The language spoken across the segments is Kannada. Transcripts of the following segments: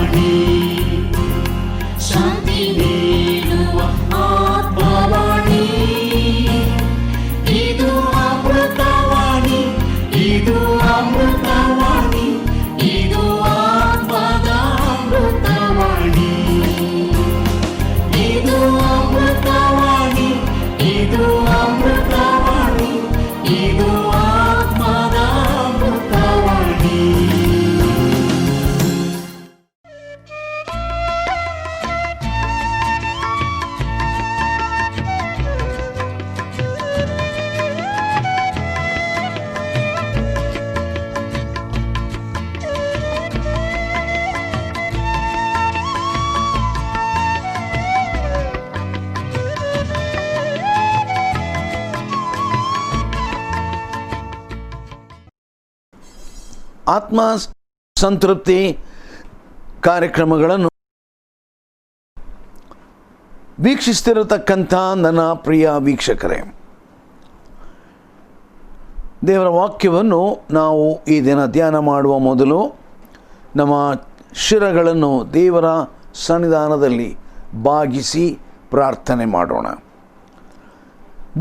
ಅಮೃತವಾಣಿ, ಶಾಂತಿ ನೀಡುವ ಆತ್ಮವಾಣಿ. ಇದು ಅಮೃತವಾಣಿ, ಇದು ಅಮೃತವಾಣಿ, ಇದು ಆತ್ಮದ ಅಮೃತವಾಣಿ. ಇದು ಅಮೃತವಾಣಿ, ಇದು ಅಮೃತವಾಣಿ, ಇದು ಆತ್ಮದ ಅಮೃತವಾಣಿ. ಆತ್ಮ ಸಂತೃಪ್ತಿ ಕಾರ್ಯಕ್ರಮಗಳನ್ನು ವೀಕ್ಷಿಸ್ತಿರತಕ್ಕಂಥ ನನ್ನ ಪ್ರಿಯ ವೀಕ್ಷಕರೇ, ದೇವರ ವಾಕ್ಯವನ್ನು ನಾವು ಈ ದಿನ ಧ್ಯಾನ ಮಾಡುವ ಮೊದಲು ನಮ್ಮ ಶಿರಗಳನ್ನು ದೇವರ ಸನ್ನಿಧಾನದಲ್ಲಿ ಬಾಗಿಸಿ ಪ್ರಾರ್ಥನೆ ಮಾಡೋಣ.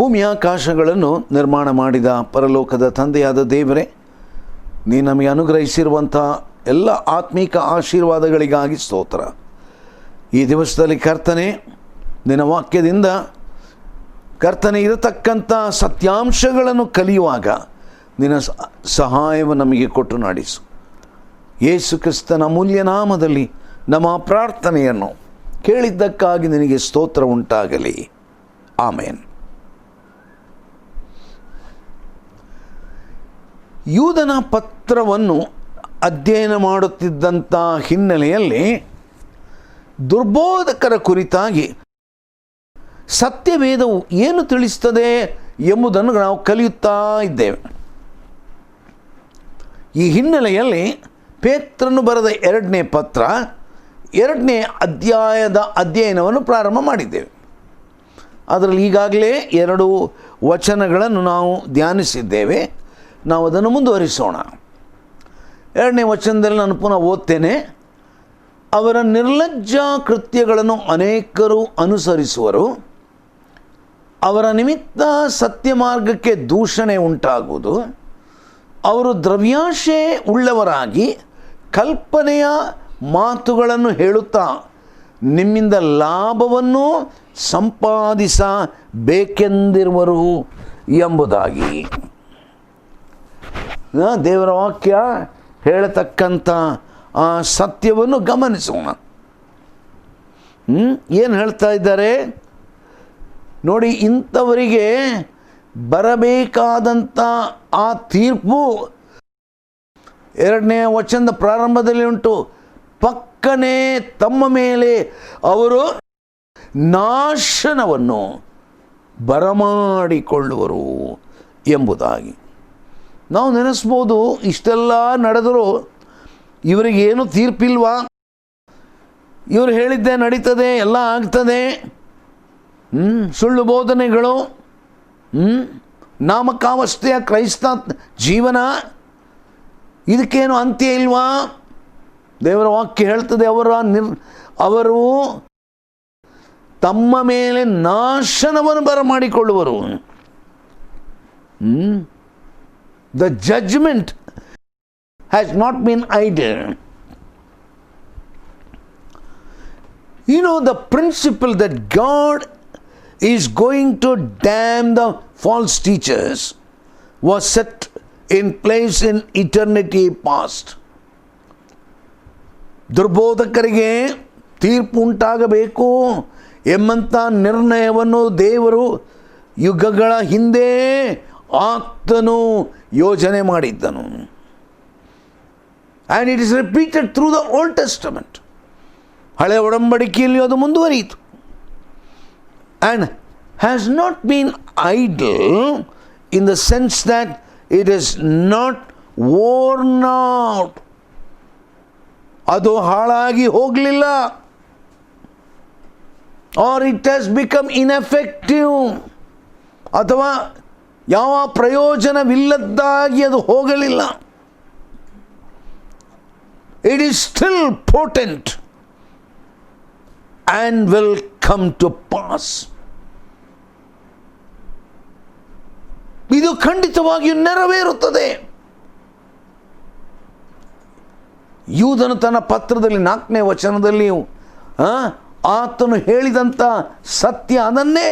ಭೂಮಿಯ ಆಕಾಶಗಳನ್ನು ನಿರ್ಮಾಣ ಮಾಡಿದ ಪರಲೋಕದ ತಂದೆಯಾದ ದೇವರೇ, ನೀ ನಮಗೆ ಅನುಗ್ರಹಿಸಿರುವಂಥ ಎಲ್ಲ ಆತ್ಮೀಕ ಆಶೀರ್ವಾದಗಳಿಗಾಗಿ ಸ್ತೋತ್ರ. ಈ ದಿವಸದಲ್ಲಿ ಕರ್ತನೆ, ನಿನ್ನ ವಾಕ್ಯದಿಂದ ಕರ್ತನೆ ಇರತಕ್ಕಂಥ ಸತ್ಯಾಂಶಗಳನ್ನು ಕಲಿಯುವಾಗ ನಿನ್ನ ಸಹಾಯವನ್ನು ನಮಗೆ ಕೊಟ್ಟು ನಡೆಸು. ಯೇಸು ಕ್ರಿಸ್ತನ ಅಮೂಲ್ಯ ನಾಮದಲ್ಲಿ ನಮ್ಮ ಪ್ರಾರ್ಥನೆಯನ್ನು ಕೇಳಿದ್ದಕ್ಕಾಗಿ ನಿನಗೆ ಸ್ತೋತ್ರ ಉಂಟಾಗಲಿ. ಆಮೇನ್. ಯೂದನ ಪತ್ರವನ್ನು ಅಧ್ಯಯನ ಮಾಡುತ್ತಿದ್ದಂಥ ಹಿನ್ನೆಲೆಯಲ್ಲಿ ದುರ್ಬೋಧಕರ ಕುರಿತಾಗಿ ಸತ್ಯವೇದವು ಏನು ತಿಳಿಸ್ತದೆ ಎಂಬುದನ್ನು ನಾವು ಕಲಿಯುತ್ತಾ ಇದ್ದೇವೆ. ಈ ಹಿನ್ನೆಲೆಯಲ್ಲಿ ಪೇತ್ರನು ಬರೆದ 2ನೇ ಪತ್ರ 2ನೇ ಅಧ್ಯಾಯದ ಅಧ್ಯಯನವನ್ನು ಪ್ರಾರಂಭ ಮಾಡಿದ್ದೇವೆ. ಅದರಲ್ಲಿ ಈಗಾಗಲೇ 2 ವಚನಗಳನ್ನು ನಾವು ಧ್ಯಾನಿಸಿದ್ದೇವೆ. ನಾವು ಅದನ್ನು ಮುಂದುವರಿಸೋಣ. 2ನೇ ವಚನದಲ್ಲಿ ನಾನು ಪುನಃ ಓದ್ತೇನೆ. ಅವರ ನಿರ್ಲಜ್ಜ ಕೃತ್ಯಗಳನ್ನು ಅನೇಕರು ಅನುಸರಿಸುವರು, ಅವರ ನಿಮಿತ್ತ ಸತ್ಯ ಮಾರ್ಗಕ್ಕೆ ದೂಷಣೆ ಉಂಟಾಗುವುದು. ಅವರು ದ್ರವ್ಯಾಶೆ ಉಳ್ಳವರಾಗಿ ಕಲ್ಪನೆಯ ಮಾತುಗಳನ್ನು ಹೇಳುತ್ತಾ ನಿಮ್ಮಿಂದ ಲಾಭವನ್ನು ಸಂಪಾದಿಸಬೇಕೆಂದಿರುವರು ಎಂಬುದಾಗಿ ದೇವರ ವಾಕ್ಯ ಹೇಳತಕ್ಕಂಥ ಆ ಸತ್ಯವನ್ನು ಗಮನಿಸೋಣ. ಏನು ಹೇಳ್ತಾ ಇದ್ದಾರೆ ನೋಡಿ. ಇಂಥವರಿಗೆ ಬರಬೇಕಾದಂಥ ಆ ತೀರ್ಪು 2ನೇ ವಚನದ ಪ್ರಾರಂಭದಲ್ಲಿ ಉಂಟು. ಪಕ್ಕನೆ ತಮ್ಮ ಮೇಲೆ ಅವರು ನಾಶನವನ್ನು ಬರಮಾಡಿಕೊಳ್ಳುವರು ಎಂಬುದಾಗಿ. ನಾವು ನೆನೆಸ್ಬೋದು, ಇಷ್ಟೆಲ್ಲ ನಡೆದರೂ ಇವರಿಗೇನು ತೀರ್ಪಿಲ್ವಾ, ಇವರು ಹೇಳಿದ್ದೇ ನಡೀತದೆ, ಎಲ್ಲ ಆಗ್ತದೆ, ಸುಳ್ಳು ಬೋಧನೆಗಳು, ನಾಮಕಾವಸ್ಥೆಯ ಕ್ರೈಸ್ತ ಜೀವನ, ಇದಕ್ಕೇನು ಅಂತ್ಯ ಇಲ್ವಾ? ದೇವರ ವಾಕ್ಯ ಹೇಳ್ತದೆ, ಅವರು ತಮ್ಮ ಮೇಲೆ ನಾಶನವನ್ನು ಬರಮಾಡಿಕೊಳ್ಳುವರು. The judgment has not been idle. You know, the principle that God is going to damn the false teachers was set in place in eternity past. ದುರ್ಬೋಧಕರಿಗೆ ತೀರ್ಪು ಉಂಟಾಗಬೇಕು ಎಂಬಂಥ ನಿರ್ಣಯವನ್ನು ದೇವರು ಯುಗಗಳ ಹಿಂದೆ ಆತನು ಯೋಜನೆ ಮಾಡಿದ್ದನು. And it is repeated through the Old Testament. ಹಳೆಯ ಒಡಂಬಡಿಕೆಯಲ್ಲಿ ಅದು ಮುಂದುವರಿಯಿತು. And has not been idle in the sense that it is not worn out. ಅದು ಹಾಳಾಗಿ ಹೋಗಲಿಲ್ಲ. Or it has become ineffective, ಅಥವಾ ಯಾವ ಪ್ರಯೋಜನವಿಲ್ಲದ್ದಾಗಿ ಅದು ಹೋಗಲಿಲ್ಲ. It is still potent. and will come to pass. ಇದು ಖಂಡಿತವಾಗಿಯೂ ನೆರವೇರುತ್ತದೆ. ಯೂದನು ತನ್ನ ಪತ್ರದಲ್ಲಿ 4ನೇ ವಚನದಲ್ಲಿ ಆತನು ಹೇಳಿದಂಥ ಸತ್ಯ ಅದನ್ನೇ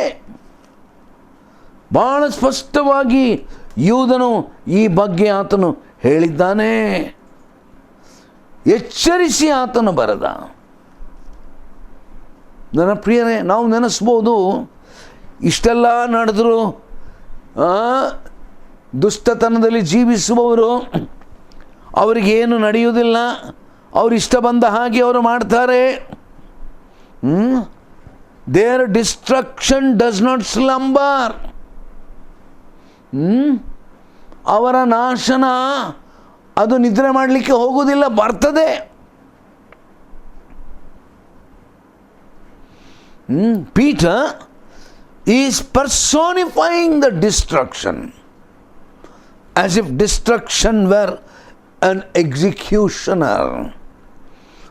ಬಹಳ ಸ್ಪಷ್ಟವಾಗಿ ಯೂದನು ಈ ಬಗ್ಗೆ ಆತನು ಹೇಳಿದ್ದಾನೆ. ಎಚ್ಚರಿಸಿ ಆತನು ಬರೆದ. ನನ್ನ ಪ್ರಿಯರೇ, ನಾವು ನೆನೆಸ್ಬೋದು, ಇಷ್ಟೆಲ್ಲ ನಡೆದರೂ ದುಷ್ಟತನದಲ್ಲಿ ಜೀವಿಸುವವರು ಅವರಿಗೇನು ನಡೆಯುವುದಿಲ್ಲ, ಅವರಿಷ್ಟ ಬಂದ ಹಾಗೆ ಅವರು ಮಾಡ್ತಾರೆ. Their destruction does not slumber. ಅವರ ನಾಶನ ಅದು ನಿದ್ರೆ ಮಾಡಲಿಕ್ಕೆ ಹೋಗುವುದಿಲ್ಲ, ಬರ್ತದೆ. Peter is personifying the destruction as if destruction were an executioner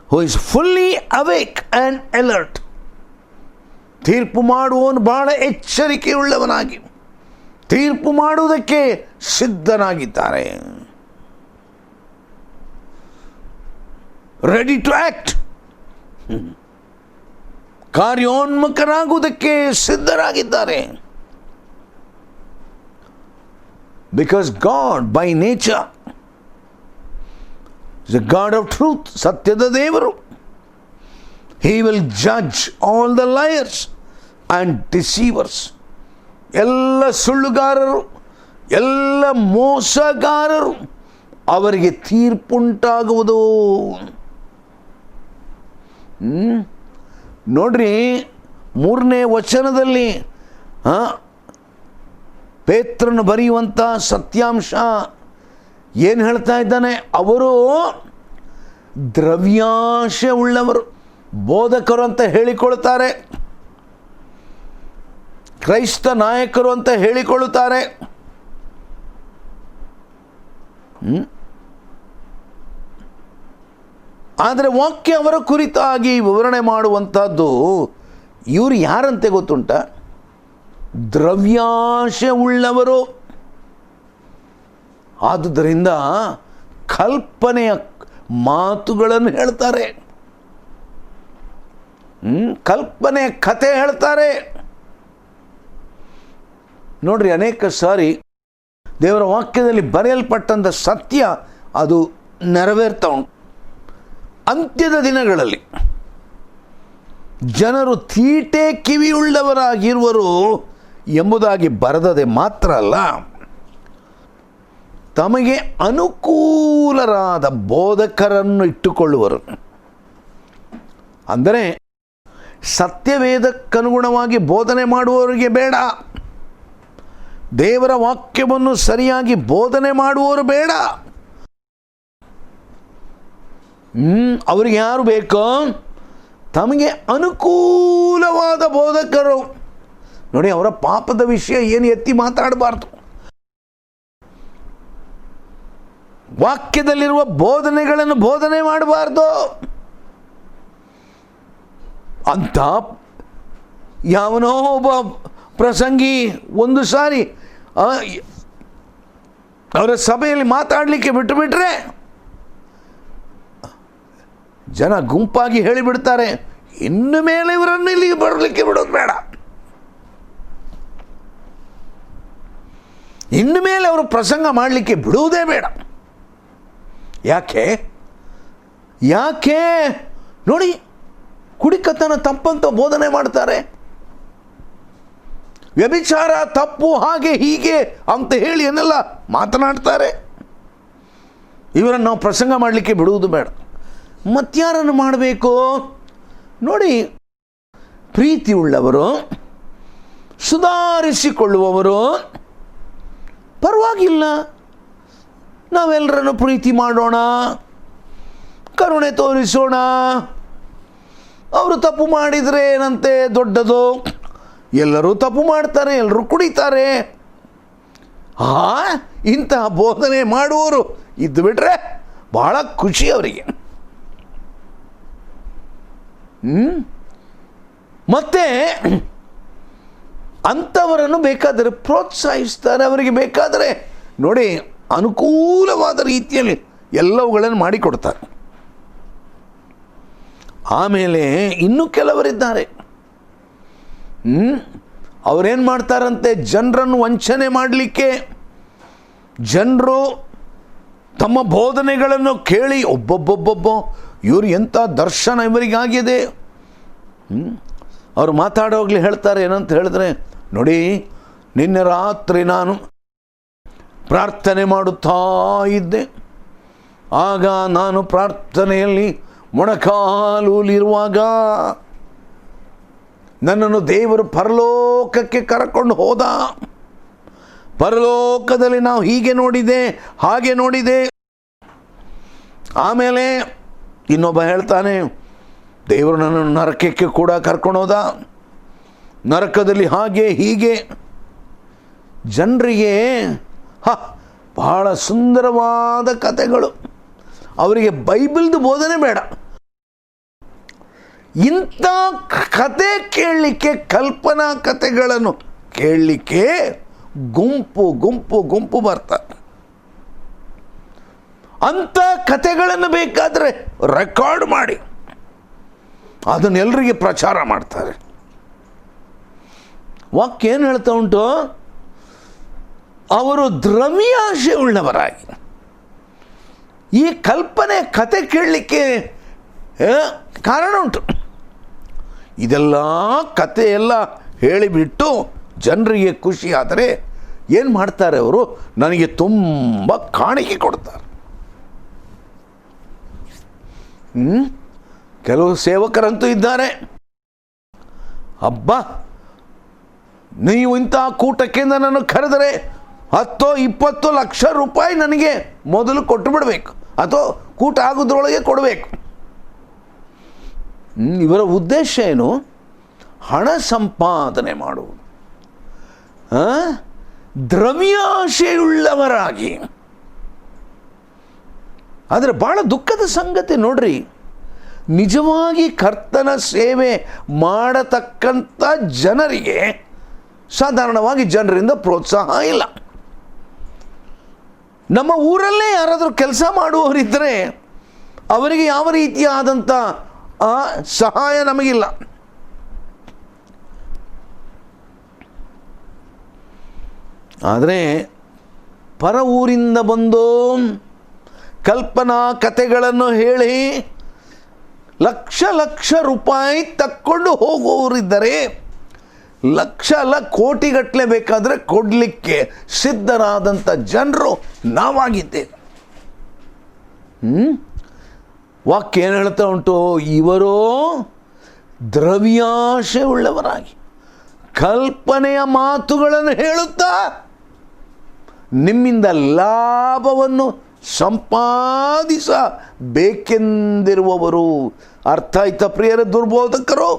who is fully awake and alert. ತೀರ್ಪು ಮಾಡುವವನು ಬಹಳ ಎಚ್ಚರಿಕೆಯುಳ್ಳವನಾಗಿ ತೀರ್ಪು ಮಾಡುವುದಕ್ಕೆ ಸಿದ್ಧನಾಗಿದ್ದಾರೆ. ರೆಡಿ ಟು ಆಕ್ಟ್, ಕಾರ್ಯೋನ್ಮುಖರಾಗುವುದಕ್ಕೆ ಸಿದ್ಧರಾಗಿದ್ದಾರೆ. Because God by nature is a God of truth, ಸತ್ಯದ ದೇವರು. He will judge all the liars and deceivers. ಎಲ್ಲ ಸುಳ್ಳುಗಾರರು, ಎಲ್ಲ ಮೋಸಗಾರರು, ಅವರಿಗೆ ತೀರ್ಪುಂಟಾಗುವುದು. ನೋಡ್ರಿ, 3ನೇ ವಚನದಲ್ಲಿ ಪೇತ್ರನು ಬರೆಯುವಂಥ ಸತ್ಯಾಂಶ ಏನು ಹೇಳ್ತಾ ಇದ್ದಾನೆ? ಅವರು ದ್ರವ್ಯಾಶೆ ಉಳ್ಳವರು, ಬೋಧಕರು ಅಂತ ಹೇಳಿಕೊಳ್ಳುತ್ತಾರೆ, ಕ್ರೈಸ್ತ ನಾಯಕರು ಅಂತ ಹೇಳಿಕೊಳ್ಳುತ್ತಾರೆ. ಆದರೆ ವಾಕ್ಯ ಅವರ ಕುರಿತಾಗಿ ವಿವರಣೆ ಮಾಡುವಂಥದ್ದು ಇವರು ಯಾರಂತೆ ಗೊತ್ತುಂಟ? ದ್ರವ್ಯಾಶೆ ಉಳ್ಳವರು. ಆದುದರಿಂದ ಕಲ್ಪನೆಯ ಮಾತುಗಳನ್ನು ಹೇಳ್ತಾರೆ, ಕಲ್ಪನೆಯ ಕಥೆ ಹೇಳ್ತಾರೆ. ನೋಡ್ರಿ, ಅನೇಕ ಸಾರಿ ದೇವರ ವಾಕ್ಯದಲ್ಲಿ ಬರೆಯಲ್ಪಟ್ಟಂಥ ಸತ್ಯ ಅದು ನೆರವೇರ್ತಾ ಉಂಟು. ಅಂತ್ಯದ ದಿನಗಳಲ್ಲಿ ಜನರು ತೀಟೆ ಕಿವಿಯುಳ್ಳವರಾಗಿರುವರು ಎಂಬುದಾಗಿ ಬರೆದದೆ ಮಾತ್ರ ಅಲ್ಲ, ತಮಗೆ ಅನುಕೂಲರಾದ ಬೋಧಕರನ್ನು ಇಟ್ಟುಕೊಳ್ಳುವರು. ಅಂದರೆ ಸತ್ಯವೇದಕ್ಕನುಗುಣವಾಗಿ ಬೋಧನೆ ಮಾಡುವವರಿಗೆ ಬೇಡ, ದೇವರ ವಾಕ್ಯವನ್ನು ಸರಿಯಾಗಿ ಬೋಧನೆ ಮಾಡುವವರು ಬೇಡ. ಅವರಿಗೆ ಯಾರು ಬೇಕೋ? ತಮಗೆ ಅನುಕೂಲವಾದ ಬೋಧಕರು. ನೋಡಿ, ಅವರ ಪಾಪದ ವಿಷಯ ಏನು ಎತ್ತಿ ಮಾತಾಡಬಾರ್ದು. ವಾಕ್ಯದಲ್ಲಿರುವ ಬೋಧನೆಗಳನ್ನು ಬೋಧನೆ ಮಾಡಬಾರ್ದು ಅಂತ ಯಾವನೋ ಒಬ್ಬ ಪ್ರಸಂಗಿ ಒಂದು ಸಾರಿ ಅವರ ಸಭೆಯಲ್ಲಿ ಮಾತಾಡಲಿಕ್ಕೆ ಬಿಟ್ಟುಬಿಟ್ರೆ ಜನ ಗುಂಪಾಗಿ ಹೇಳಿಬಿಡ್ತಾರೆ, ಇನ್ನು ಮೇಲೆ ಇವರನ್ನು ಇಲ್ಲಿಗೆ ಬರಲಿಕ್ಕೆ ಬಿಡೋದು ಬೇಡ, ಇನ್ನು ಮೇಲೆ ಅವರು ಪ್ರಸಂಗ ಮಾಡಲಿಕ್ಕೆ ಬಿಡುವುದೇ ಬೇಡ. ಯಾಕೆ? ನೋಡಿ, ಕುಡಿಕತನ ತಪ್ಪಂತ ಬೋಧನೆ ಮಾಡ್ತಾರೆ, ವ್ಯಭಿಚಾರ ತಪ್ಪು, ಹಾಗೆ ಹೀಗೆ ಅಂತ ಹೇಳಿ ಏನೆಲ್ಲ ಮಾತನಾಡ್ತಾರೆ. ಇವರನ್ನು ನಾವು ಪ್ರಸಂಗ ಮಾಡಲಿಕ್ಕೆ ಬಿಡುವುದು ಬೇಡ. ಮತ್ಯಾರನ್ನು ಮಾಡಬೇಕು? ನೋಡಿ, ಪ್ರೀತಿ ಉಳ್ಳವರು, ಸುಧಾರಿಸಿಕೊಳ್ಳುವವರು, ಪರವಾಗಿಲ್ಲ, ನಾವೆಲ್ಲರನ್ನು ಪ್ರೀತಿ ಮಾಡೋಣ, ಕರುಣೆ ತೋರಿಸೋಣ, ಅವರು ತಪ್ಪು ಮಾಡಿದರೆ ಏನಂತೆ ದೊಡ್ಡದು, ಎಲ್ಲರೂ ತಪ್ಪು ಮಾಡ್ತಾರೆ, ಎಲ್ಲರೂ ಕುಡಿತಾರೆ, ಇಂತಹ ಬೋಧನೆ ಮಾಡುವವರು ಇದ್ದು ಬಿಟ್ರೆ ಬಹಳ ಖುಷಿ ಅವರಿಗೆ. ಮತ್ತೆ ಅಂಥವರನ್ನು ಬೇಕಾದರೆ ಪ್ರೋತ್ಸಾಹಿಸ್ತಾರೆ. ಅವರಿಗೆ ಬೇಕಾದರೆ ನೋಡಿ ಅನುಕೂಲವಾದ ರೀತಿಯಲ್ಲಿ ಎಲ್ಲವುಗಳನ್ನು ಮಾಡಿಕೊಡ್ತಾರೆ. ಆಮೇಲೆ ಇನ್ನೂ ಕೆಲವರಿದ್ದಾರೆ, ಅವರೇನು ಮಾಡ್ತಾರಂತೆ, ಜನರನ್ನು ವಂಚನೆ ಮಾಡಲಿಕ್ಕೆ, ಜನರು ತಮ್ಮ ಬೋಧನೆಗಳನ್ನು ಕೇಳಿ ಒಬ್ಬೊಬ್ಬೊಬ್ಬೊಬ್ಬ ಇವರು ಎಂಥ ದರ್ಶನ ಇವರಿಗಾಗಿದೆ, ಅವರು ಮಾತಾಡೋಗ್ಲಿ ಹೇಳ್ತಾರೆ ಏನಂತ ಹೇಳಿದ್ರೆ, ನೋಡಿ ನಿನ್ನೆ ರಾತ್ರಿ ನಾನು ಪ್ರಾರ್ಥನೆ ಮಾಡುತ್ತಾ ಇದ್ದೆ, ಆಗ ನಾನು ಪ್ರಾರ್ಥನೆಯಲ್ಲಿ ಮೊಣಕಾಲೂಲಿರುವಾಗ ನನ್ನನ್ನು ದೇವರು ಪರಲೋಕಕ್ಕೆ ಕರ್ಕೊಂಡು ಹೋದ. ಪರಲೋಕದಲ್ಲಿ ನಾವು ಹೀಗೆ ನೋಡಿದೆ, ಹಾಗೆ ನೋಡಿದೆ. ಆಮೇಲೆ ಇನ್ನೊಬ್ಬ ಹೇಳ್ತಾನೆ, ದೇವರು ನನ್ನನ್ನು ನರಕಕ್ಕೆ ಕೂಡ ಕರ್ಕೊಂಡು ಹೋದ, ನರಕದಲ್ಲಿ ಹಾಗೆ ಹೀಗೆ. ಜನರಿಗೆ ಬಹಳ ಸುಂದರವಾದ ಕಥೆಗಳು, ಅವರಿಗೆ ಬೈಬಲ್ದು ಬೋಧನೆ ಬೇಡ. ಇಂಥ ಕತೆ ಕೇಳಲಿಕ್ಕೆ, ಕಲ್ಪನಾ ಕಥೆಗಳನ್ನು ಕೇಳಲಿಕ್ಕೆ ಗುಂಪು ಗುಂಪು ಗುಂಪು ಬರ್ತಾರೆ. ಅಂಥ ಕಥೆಗಳನ್ನು ಬೇಕಾದರೆ ರೆಕಾರ್ಡ್ ಮಾಡಿ ಅದನ್ನೆಲ್ಲರಿಗೆ ಪ್ರಚಾರ ಮಾಡ್ತಾರೆ. ವಾಕ್ಯ ಏನು ಹೇಳ್ತಾ ಉಂಟು, ಅವರು ದ್ರವ್ಯಾಶೆ ಉಳ್ಳವರಾಗಿ ಈ ಕಲ್ಪನೆ ಕತೆ ಕೇಳಲಿಕ್ಕೆ ಕಾರಣ ಉಂಟು. ಇದೆಲ್ಲ ಕತೆ ಎಲ್ಲ ಹೇಳಿಬಿಟ್ಟು ಜನರಿಗೆ ಖುಷಿ ಆದರೆ ಏನು ಮಾಡ್ತಾರೆ ಅವರು, ನನಗೆ ತುಂಬ ಕಾಣಿಕೆ ಕೊಡ್ತಾರೆ. ಕೆಲವು ಸೇವಕರಂತೂ ಇದ್ದಾರೆ, ಅಬ್ಬಾ ನೀವು ಇಂಥ ಕೂಟಕ್ಕೆ ನನ್ನನ್ನು ಕರೆದರೆ 10-20 ಲಕ್ಷ ರೂಪಾಯಿ ನನಗೆ ಮೊದಲು ಕೊಟ್ಟು ಬಿಡಬೇಕು, ಅಥವಾ ಕೂಟ ಆಗೋದ್ರೊಳಗೆ ಕೊಡಬೇಕು. ಇವರ ಉದ್ದೇಶ ಏನು, ಹಣ ಸಂಪಾದನೆ ಮಾಡುವುದು. ದ್ರವ್ಯಾಶೆಯುಳ್ಳವರಾಗಿ. ಆದರೆ ಭಾಳ ದುಃಖದ ಸಂಗತಿ ನೋಡ್ರಿ, ನಿಜವಾಗಿ ಕರ್ತನ ಸೇವೆ ಮಾಡತಕ್ಕಂಥ ಜನರಿಗೆ ಸಾಧಾರಣವಾಗಿ ಜನರಿಂದ ಪ್ರೋತ್ಸಾಹ ಇಲ್ಲ. ನಮ್ಮ ಊರಲ್ಲೇ ಯಾರಾದರೂ ಕೆಲಸ ಮಾಡುವವರಿದ್ದರೆ ಅವರಿಗೆ ಯಾವ ರೀತಿಯಾದಂಥ ಸಹಾಯ ನಮಗಿಲ್ಲ. ಆದರೆ ಪರ ಊರಿಂದ ಬಂದು ಕಲ್ಪನಾ ಕಥೆಗಳನ್ನು ಹೇಳಿ ಲಕ್ಷ ಲಕ್ಷ ರೂಪಾಯಿ ತಕ್ಕೊಂಡು ಹೋಗುವವರಿದ್ದರೆ, ಲಕ್ಷ ಅಲ್ಲ ಕೋಟಿಗಟ್ಟಲೆ ಬೇಕಾದರೆ ಕೊಡಲಿಕ್ಕೆ ಸಿದ್ಧರಾದಂಥ ಜನರು ನಾವಾಗಿದ್ದೇವೆ. ವಾಕ್ಯ ಏನು ಹೇಳ್ತಾ ಉಂಟು, ಇವರು ದ್ರವ್ಯಾಶೆ ಉಳ್ಳವರಾಗಿ ಕಲ್ಪನೆಯ ಮಾತುಗಳನ್ನು ಹೇಳುತ್ತಾ ನಿಮ್ಮಿಂದ ಲಾಭವನ್ನು ಸಂಪಾದಿಸಬೇಕೆಂದಿರುವವರು. ಅರ್ಥ ಆಯ್ತಾ ಪ್ರಿಯರ? ದುರ್ಬೋಧಕರು.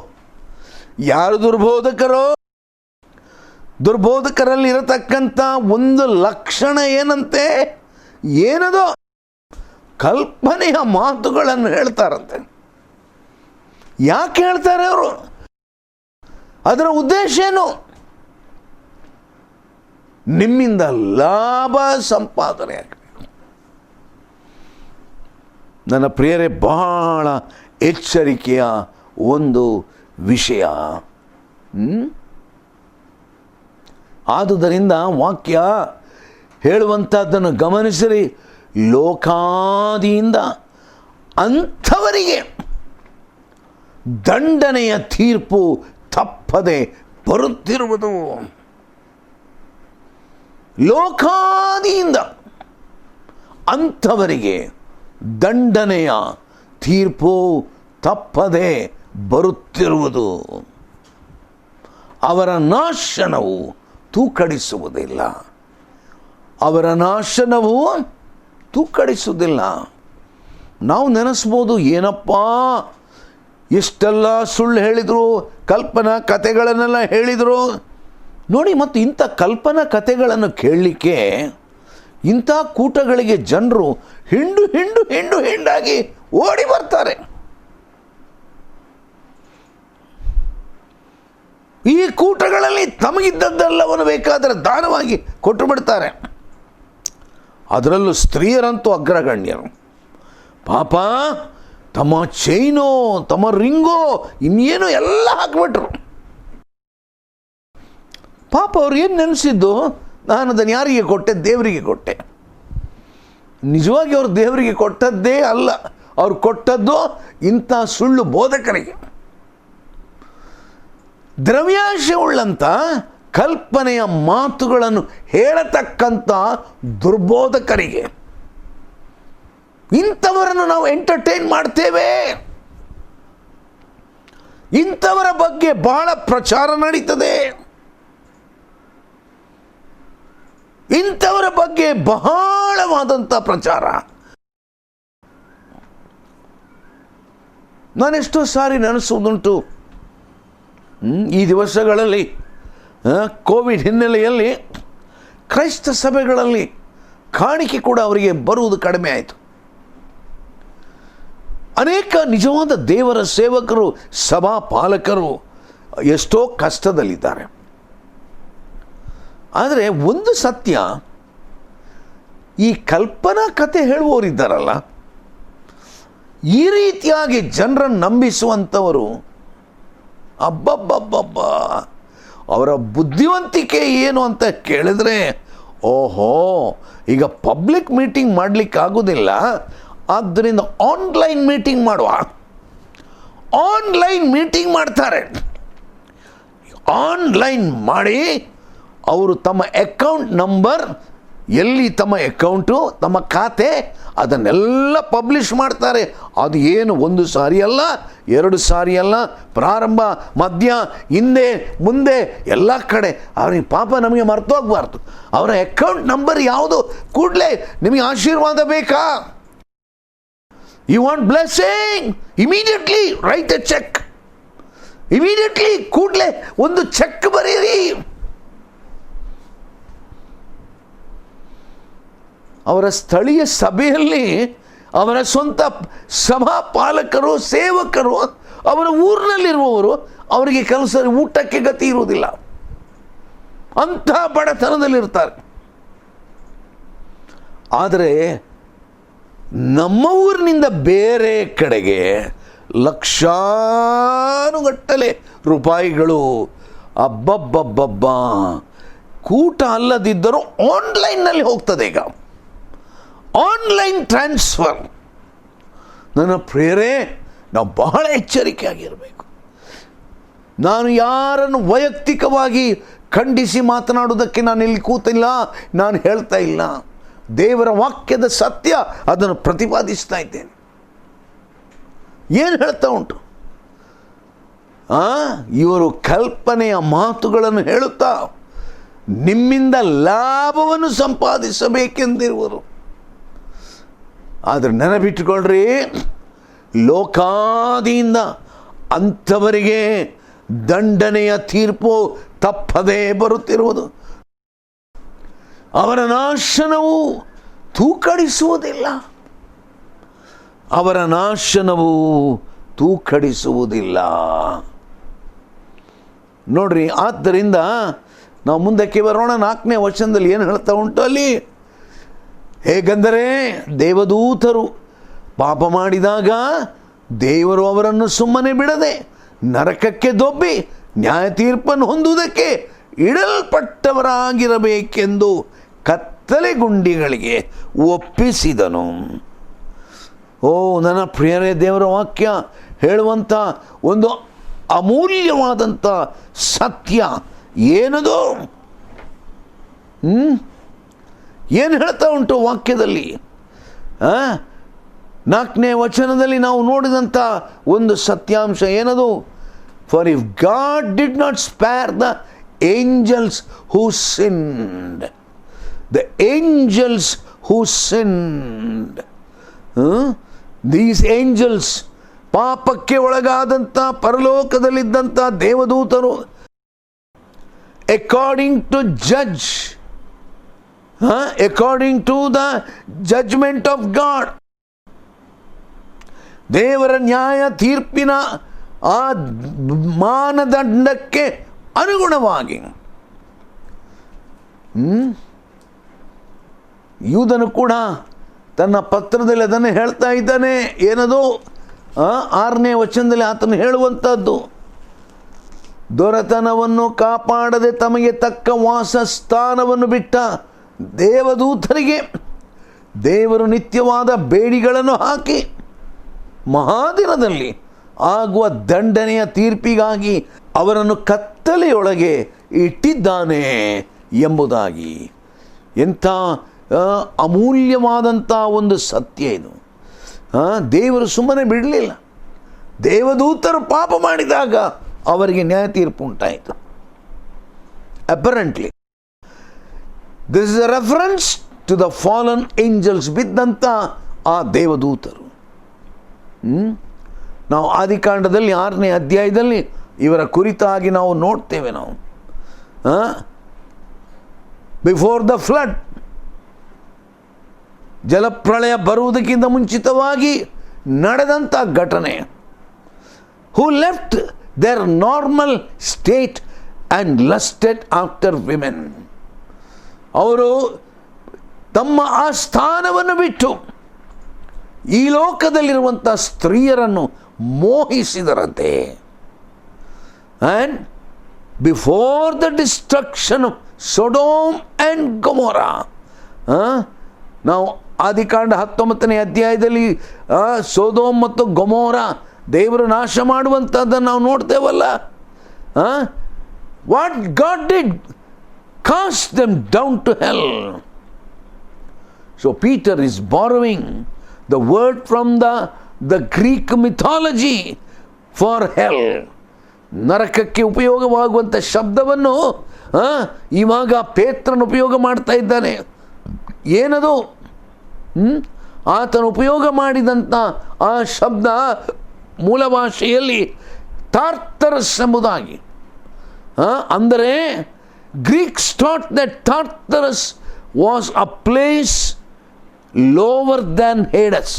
ಯಾರು ದುರ್ಬೋಧಕರು? ದುರ್ಬೋಧಕರಲ್ಲಿ ಇರತಕ್ಕಂಥ ಒಂದು ಲಕ್ಷಣ ಏನಂತೆ, ಏನದು, ಕಲ್ಪನೆಯ ಮಾತುಗಳನ್ನು ಹೇಳ್ತಾರಂತೆ. ಯಾಕೆ ಹೇಳ್ತಾರೆ ಅವರು? ಅದರ ಉದ್ದೇಶ ಏನು? ನಿಮ್ಮಿಂದ ಲಾಭ ಸಂಪಾದನೆ ಆಗಬೇಕು. ನನ್ನ ಪ್ರಿಯರೇ, ಬಹಳ ಎಚ್ಚರಿಕೆಯ ಒಂದು ವಿಷಯ. ಆದುದರಿಂದ ವಾಕ್ಯ ಹೇಳುವಂಥದ್ದನ್ನು ಗಮನಿಸಿರಿ. ಲೋಕಾದಿಯಿಂದ ಅಂಥವರಿಗೆ ದಂಡನೆಯ ತೀರ್ಪು ತಪ್ಪದೆ ಬರುತ್ತಿರುವುದು. ಲೋಕಾದಿಯಿಂದ ಅಂಥವರಿಗೆ ದಂಡನೆಯ ತೀರ್ಪು ತಪ್ಪದೆ ಬರುತ್ತಿರುವುದು. ಅವರ ನಾಶನವು ತೂಕಡಿಸುವುದಿಲ್ಲ. ಅವರ ನಾಶನವು ತೂಕಡಿಸುವುದಿಲ್ಲ. ನಾವು ನೆನೆಸ್ಬೋದು, ಏನಪ್ಪ ಎಷ್ಟೆಲ್ಲ ಸುಳ್ಳು ಹೇಳಿದರು, ಕಲ್ಪನಾ ಕಥೆಗಳನ್ನೆಲ್ಲ ಹೇಳಿದರು. ನೋಡಿ, ಮತ್ತು ಇಂಥ ಕಲ್ಪನಾ ಕಥೆಗಳನ್ನು ಕೇಳಲಿಕ್ಕೆ ಇಂಥ ಕೂಟಗಳಿಗೆ ಜನರು ಹಿಂಡು ಹಿಂಡು ಹಿಂಡು ಹಿಂಡಾಗಿ ಓಡಿ ಬರ್ತಾರೆ. ಕೂಟಗಳಲ್ಲಿ ತಮಗಿದ್ದದ್ದೆಲ್ಲವನ್ನು ಬೇಕಾದರೆ ದಾನವಾಗಿ ಕೊಟ್ಟು ಬಿಡ್ತಾರೆ. ಅದರಲ್ಲೂ ಸ್ತ್ರೀಯರಂತೂ ಅಗ್ರಗಣ್ಯರು. ಪಾಪ ತಮ್ಮ ಚೈನೋ ತಮ್ಮ ರಿಂಗೋ ಇನ್ನೇನು ಎಲ್ಲ ಹಾಕಿಬಿಟ್ರು. ಪಾಪ ಅವ್ರು ಏನು ನೆನೆಸಿದ್ದು, ನಾನು ಅದನ್ನು ಯಾರಿಗೆ ಕೊಟ್ಟೆ? ದೇವರಿಗೆ ಕೊಟ್ಟೆ. ನಿಜವಾಗಿ ಅವರು ದೇವರಿಗೆ ಕೊಟ್ಟದ್ದೇ ಅಲ್ಲ, ಅವ್ರು ಕೊಟ್ಟದ್ದು ಇಂಥ ಸುಳ್ಳು ಬೋಧಕರಿಗೆ, ದ್ರವ್ಯಾಶವುಳ್ಳಂಥ ಕಲ್ಪನೆಯ ಮಾತುಗಳನ್ನು ಹೇಳತಕ್ಕಂಥ ದುರ್ಬೋಧಕರಿಗೆ. ಇಂಥವರನ್ನು ನಾವು ಎಂಟರ್ಟೈನ್ ಮಾಡ್ತೇವೆ. ಇಂಥವರ ಬಗ್ಗೆ ಬಹಳ ಪ್ರಚಾರ ನಡೀತದೆ. ಇಂಥವರ ಬಗ್ಗೆ ಬಹಳವಾದಂಥ ಪ್ರಚಾರ. ನಾನೆಷ್ಟೋ ಸಾರಿ ನೆನೆಸುವುದುಂಟು, ಈ ದಿವಸಗಳಲ್ಲಿ ಕೋವಿಡ್ ಹಿನ್ನೆಲೆಯಲ್ಲಿ ಕ್ರೈಸ್ತ ಸಭೆಗಳಲ್ಲಿ ಕಾಣಿಕೆ ಕೂಡ ಅವರಿಗೆ ಬರುವುದು ಕಡಿಮೆ ಆಯಿತು. ಅನೇಕ ನಿಜವಾದ ದೇವರ ಸೇವಕರು, ಸಭಾ ಪಾಲಕರು ಎಷ್ಟೋ ಕಷ್ಟದಲ್ಲಿದ್ದಾರೆ. ಆದರೆ ಒಂದು ಸತ್ಯ, ಈ ಕಲ್ಪನಾ ಕಥೆ ಹೇಳುವವರಿದ್ದಾರಲ್ಲ, ಈ ರೀತಿಯಾಗಿ ಜನರನ್ನು ನಂಬಿಸುವಂಥವರು, ಅಬ್ಬಬ್ಬಬ್ಬಬ್ಬ, ಅವರ ಬುದ್ಧಿವಂತಿಕೆ ಏನು ಅಂತ ಕೇಳಿದ್ರೆ, ಓಹೋ, ಈಗ ಪಬ್ಲಿಕ್ ಮೀಟಿಂಗ್ ಮಾಡಲಿಕ್ಕಾಗೋದಿಲ್ಲ, ಆದ್ದರಿಂದ ಆನ್ಲೈನ್ ಮೀಟಿಂಗ್ ಮಾಡುವ. ಆನ್ಲೈನ್ ಮೀಟಿಂಗ್ ಮಾಡ್ತಾರೆ. ಆನ್ಲೈನ್ ಮಾಡಿ ಅವರು ತಮ್ಮ ಅಕೌಂಟ್ ನಂಬರ್, ಎಲ್ಲಿ ತಮ್ಮ ಅಕೌಂಟು, ತಮ್ಮ ಖಾತೆ, ಅದನ್ನೆಲ್ಲ ಪಬ್ಲಿಷ್ ಮಾಡ್ತಾರೆ. ಅದು ಏನು ಒಂದು ಸಾರಿ ಅಲ್ಲ, ಎರಡು ಸಾರಿ ಅಲ್ಲ, ಪ್ರಾರಂಭ, ಮಧ್ಯ, ಹಿಂದೆ, ಮುಂದೆ ಎಲ್ಲ ಕಡೆ. ಅವ್ರಿಗೆ ಪಾಪ ನಮಗೆ ಮರ್ತೋಗ್ಬಾರ್ದು. ಅವರ ಅಕೌಂಟ್ ನಂಬರ್ ಯಾವುದು? ಕೂಡಲೇ ನಿಮಗೆ ಆಶೀರ್ವಾದ ಬೇಕಾ? You want blessing? Immediately write a check. Immediately ಕೂಡಲೇ ಒಂದು ಚೆಕ್ ಬರೀರಿ. ಅವರ ಸ್ಥಳೀಯ ಸಭೆಯಲ್ಲಿ ಅವರ ಸ್ವಂತ ಸಭಾ ಪಾಲಕರು, ಸೇವಕರು, ಅವರ ಊರಿನಲ್ಲಿರುವವರು, ಅವರಿಗೆ ಕೆಲಸ, ಊಟಕ್ಕೆ ಗತಿ ಇರುವುದಿಲ್ಲ. ಅಂಥ ಬಡತನದಲ್ಲಿರ್ತಾರೆ. ಆದರೆ ನಮ್ಮ ಊರಿನಿಂದ ಬೇರೆ ಕಡೆಗೆ ಲಕ್ಷಾನುಗಟ್ಟಲೆ ರೂಪಾಯಿಗಳು, ಅಬ್ಬಬ್ಬಬ್ಬಬ್ಬ, ಕೂಟ ಅಲ್ಲದಿದ್ದರೂ ಆನ್ಲೈನ್ನಲ್ಲಿ ಹೋಗ್ತದೆ. ಈಗ ಆನ್ಲೈನ್ ಟ್ರಾನ್ಸ್ಫರ್. ನನ್ನ ಪ್ರಿಯರೇ, ನಾವು ಬಹಳ ಎಚ್ಚರಿಕೆಯಾಗಿರಬೇಕು. ನಾನು ಯಾರನ್ನು ವೈಯಕ್ತಿಕವಾಗಿ ಖಂಡಿಸಿ ಮಾತನಾಡುವುದಕ್ಕೆ ನಾನು ಇಲ್ಲಿ ಕೂತಿಲ್ಲ, ನಾನು ಹೇಳ್ತಾ ಇಲ್ಲ. ದೇವರ ವಾಕ್ಯದ ಸತ್ಯ, ಅದನ್ನು ಪ್ರತಿಪಾದಿಸ್ತಾ ಇದ್ದೇನೆ. ಏನು ಹೇಳ್ತಾ ಉಂಟು? ಇವರು ಕಲ್ಪನೆಯ ಮಾತುಗಳನ್ನು ಹೇಳುತ್ತಾ ನಿಮ್ಮಿಂದ ಲಾಭವನ್ನು ಸಂಪಾದಿಸಬೇಕೆಂದಿರುವರು. ಆದರೆ ನೆನಪಿಟ್ಟುಕೊಳ್ಳ್ರಿ, ಲೋಕಾದಿಯಿಂದ ಅಂಥವರಿಗೆ ದಂಡನೆಯ ತೀರ್ಪು ತಪ್ಪದೇ ಬರುತ್ತಿರುವುದು. ಅವರ ನಾಶನವು ತೂಕಡಿಸುವುದಿಲ್ಲ. ಅವರ ನಾಶನವು ತೂಕಡಿಸುವುದಿಲ್ಲ. ನೋಡ್ರಿ, ಆದ್ದರಿಂದ ನಾವು ಮುಂದಕ್ಕೆ ಬರೋಣ. 4ನೇ ವಚನದಲ್ಲಿ ಏನು ಹೇಳ್ತಾ ಉಂಟು ಅಲ್ಲಿ? ಹೇಗೆಂದರೆ, ದೇವದೂತರು ಪಾಪ ಮಾಡಿದಾಗ ದೇವರು ಅವರನ್ನು ಸುಮ್ಮನೆ ಬಿಡದೆ ನರಕಕ್ಕೆ ದೊಬ್ಬಿ ನ್ಯಾಯ ತೀರ್ಪನ್ನು ಹೊಂದುವುದಕ್ಕೆ ಇಡಲ್ಪಟ್ಟವರಾಗಿರಬೇಕೆಂದು ಕತ್ತಲೆ ಗುಂಡಿಗಳಿಗೆ ಒಪ್ಪಿಸಿದನು. ಓ ನನ್ನ ಪ್ರಿಯರೇ, ದೇವರ ವಾಕ್ಯ ಹೇಳುವಂಥ ಒಂದು ಅಮೂಲ್ಯವಾದಂಥ ಸತ್ಯ ಏನದು? ಏನು ಹೇಳ್ತಾ ಉಂಟು ವಾಕ್ಯದಲ್ಲಿ? 4ನೇ ವಚನದಲ್ಲಿ ನಾವು ನೋಡಿದಂಥ ಒಂದು ಸತ್ಯಾಂಶ ಏನದು? For if God did not spare the angels who sinned, the angels who sinned, these angels, ಪಾಪಕ್ಕೆ ಒಳಗಾದಂಥ ಪರಲೋಕದಲ್ಲಿದ್ದಂಥ ದೇವದೂತರು, according to judge, according to the judgment of God, ದೇವರ ನ್ಯಾಯ ತೀರ್ಪಿನ ಆ ಮಾನದಂಡಕ್ಕೆ ಅನುಗುಣವಾಗಿ ಯೂದನು ಕೂಡ ತನ್ನ ಪತ್ರದಲ್ಲಿ ಅದನ್ನು ಹೇಳ್ತಾ ಇದ್ದಾನೆ. ಏನದು 6ನೇ ವಚನದಲ್ಲಿ ಆತನು ಹೇಳುವಂಥದ್ದು, ದೊರೆತನವನ್ನು ಕಾಪಾಡದೆ ತಮಗೆ ತಕ್ಕ ವಾಸಸ್ಥಾನವನ್ನು ಬಿಟ್ಟ ದೇವದೂತರಿಗೆ ದೇವರು ನಿತ್ಯವಾದ ಬೇಡಿಗಳನ್ನು ಹಾಕಿ ಮಹಾದಿನದಲ್ಲಿ ಆಗುವ ದಂಡನೆಯ ತೀರ್ಪಿಗಾಗಿ ಅವರನ್ನು ಕತ್ತಲೆಯೊಳಗೆ ಇಟ್ಟಿದ್ದಾನೆ ಎಂಬುದಾಗಿ. ಎಂಥ ಅಮೂಲ್ಯವಾದಂಥ ಒಂದು ಸತ್ಯ ಇದು. ದೇವರು ಸುಮ್ಮನೆ ಬಿಡಲಿಲ್ಲ. ದೇವದೂತರು ಪಾಪ ಮಾಡಿದಾಗ ಅವರಿಗೆ ನ್ಯಾಯ ತೀರ್ಪು ಉಂಟಾಯಿತು. Apparently this is a reference to the fallen angels, ಬಿದ್ದಂಥ ಆ ದೇವದೂತರು. ನಾವು ಆದಿಕಾಂಡದಲ್ಲಿ 6ನೇ ಅಧ್ಯಾಯದಲ್ಲಿ ಇವರ ಕುರಿತಾಗಿ ನಾವು ನೋಡ್ತೇವೆ. ನಾವು ಬಿಫೋರ್ ದ ಫ್ಲಡ್, ಜಲಪ್ರಳಯ ಬರುವುದಕ್ಕಿಂತ ಮುಂಚಿತವಾಗಿ ನಡೆದಂಥ ಘಟನೆ. Who left their normal state and lusted after women. ಅವರು ತಮ್ಮ ಆ ಸ್ಥಾನವನ್ನು ಬಿಟ್ಟು ಈ ಲೋಕದಲ್ಲಿರುವಂಥ ಸ್ತ್ರೀಯರನ್ನು ಮೋಹಿಸಿದರಂತೆ. And before the destruction of Sodom and Gomorrah, ನಾವು ಆದಿಕಾಂಡ 19ನೇ ಅಧ್ಯಾಯದಲ್ಲಿ ಸೊದೋಮ್ ಮತ್ತು ಗೊಮೋರ ದೇವರು ನಾಶ ಮಾಡುವಂಥದ್ದನ್ನು ನಾವು ನೋಡ್ತೇವಲ್ಲ. What God did cast them down to hell. So Peter is borrowing the word from the Greek mythology for hell. ನರಕಕ್ಕೆ ಉಪಯೋಗವಾಗುವಂಥ ಶಬ್ದವನ್ನು ಇವಾಗ ಪೇತ್ರನ ಉಪಯೋಗ ಮಾಡ್ತಾ ಇದ್ದಾನೆ. ಏನದು? ಆತನು ಉಪಯೋಗ ಮಾಡಿದಂಥ ಆ ಶಬ್ದ ಮೂಲ ಭಾಷೆಯಲ್ಲಿ ಟಾರ್ಟರಸ್ ಎಂಬುದಾಗಿ. ಅಂದರೆ Greeks thought that Tartarus was a place lower than Hades,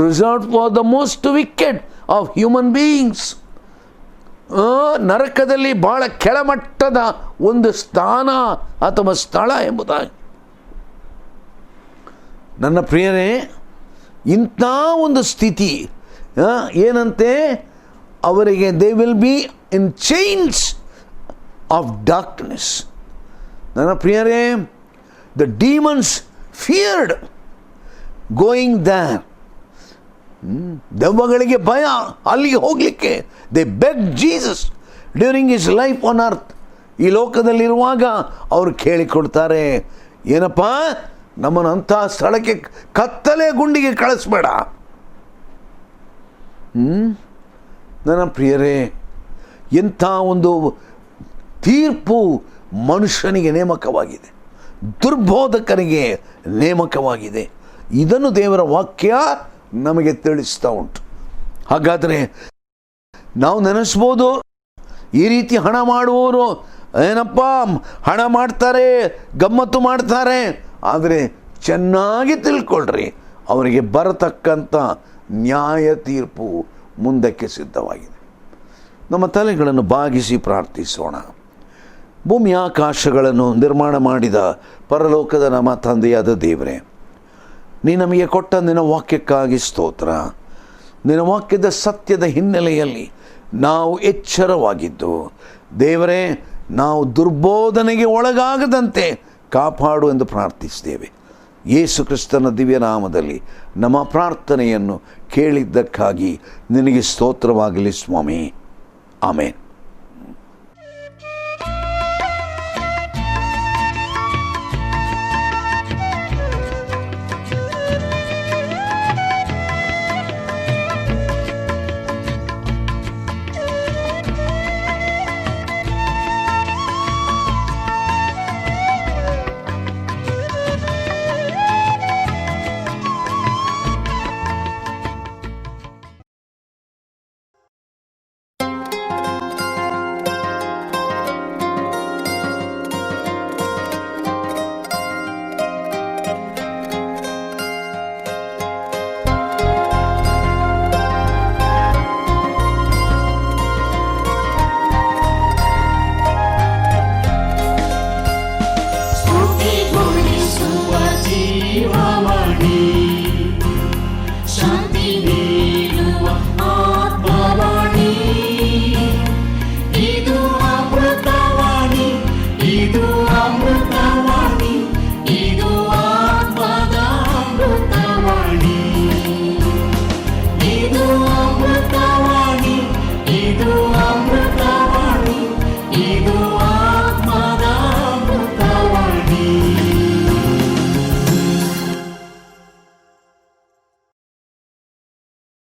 reserved for the most wicked of human beings. ನರಕದಲ್ಲಿ ಬಹಳ ಕೆಳಮಟ್ಟದ ಒಂದು ಸ್ಥಾನ ಅಥವಾ ಸ್ಥಳ ಎಂಬುದಾಗಿ. ನನ್ನ ಪ್ರಿಯರೇ, ಇಂಥ ಒಂದು ಸ್ಥಿತಿ ಏನಂತೆ, ಅವರಿಗೆ they will be in chains of darkness. ನನ್ನ ಪ್ರಿಯರೇ, the demons feared going there. ದೆವ್ವಗಳಿಗೆ ಭಯ ಅಲ್ಲಿಗೆ ಹೋಗಲಿಕ್ಕೆ. They beg Jesus during his life on earth. ಈ ಲೋಕದಲ್ಲಿರುವಾಗ ಅವರು ಕೇಳಿಕೊಡ್ತಾರೆ, ಏನಪ್ಪ, ನಮ್ಮನ್ನು ಅಂಥ ಸ್ಥಳಕ್ಕೆ, ಕತ್ತಲೆ ಗುಂಡಿಗೆ ಕಳಿಸ್ಬೇಡ. ನನ್ನ ಪ್ರಿಯರೇ, ಎಂಥ ಒಂದು ತೀರ್ಪು ಮನುಷ್ಯನಿಗೆ ನೇಮಕವಾಗಿದೆ, ದುರ್ಬೋಧಕರಿಗೆ ನೇಮಕವಾಗಿದೆ. ಇದನ್ನು ದೇವರ ವಾಕ್ಯ ನಮಗೆ ತಿಳಿಸ್ತಾ ಉಂಟು. ಹಾಗಾದರೆ ನಾವು ನೆನೆಸ್ಬೋದು, ಈ ರೀತಿ ಹಣ ಮಾಡುವವರು ಏನಪ್ಪ ಹಣ ಮಾಡ್ತಾರೆ, ಗಮ್ಮತ್ತು ಮಾಡ್ತಾರೆ. ಆದರೆ ಚೆನ್ನಾಗಿ ತಿಳ್ಕೊಳ್ರಿ, ಅವರಿಗೆ ಬರತಕ್ಕಂಥ ನ್ಯಾಯ ತೀರ್ಪು ಮುಂದಕ್ಕೆ ಸಿದ್ಧವಾಗಿದೆ. ನಮ್ಮ ತಲೆಗಳನ್ನು ಬಾಗಿಸಿ ಪ್ರಾರ್ಥಿಸೋಣ. ಭೂಮಿ ಆಕಾಶಗಳನ್ನು ನಿರ್ಮಾಣ ಮಾಡಿದ ಪರಲೋಕದ ನಮ್ಮ ತಂದೆಯಾದ ದೇವರೇ, ನೀ ನಮಗೆ ಕೊಟ್ಟ ನಿನ್ನ ವಾಕ್ಯಕ್ಕಾಗಿ ಸ್ತೋತ್ರ. ನಿನ್ನ ವಾಕ್ಯದ ಸತ್ಯದ ಹಿನ್ನೆಲೆಯಲ್ಲಿ ನಾವು ಎಚ್ಚರವಾಗಿದ್ದು, ದೇವರೇ, ನಾವು ದುರ್ಬೋಧನೆಗೆ ಒಳಗಾಗದಂತೆ ಕಾಪಾಡು ಎಂದು ಪ್ರಾರ್ಥಿಸ್ತೇವೆ. ಯೇಸು ಕ್ರಿಸ್ತನ ದಿವ್ಯನಾಮದಲ್ಲಿ ನಮ್ಮ ಪ್ರಾರ್ಥನೆಯನ್ನು ಕೇಳಿದ್ದಕ್ಕಾಗಿ ನಿನಗೆ ಸ್ತೋತ್ರವಾಗಲಿ ಸ್ವಾಮಿ. ಆಮೇನ್.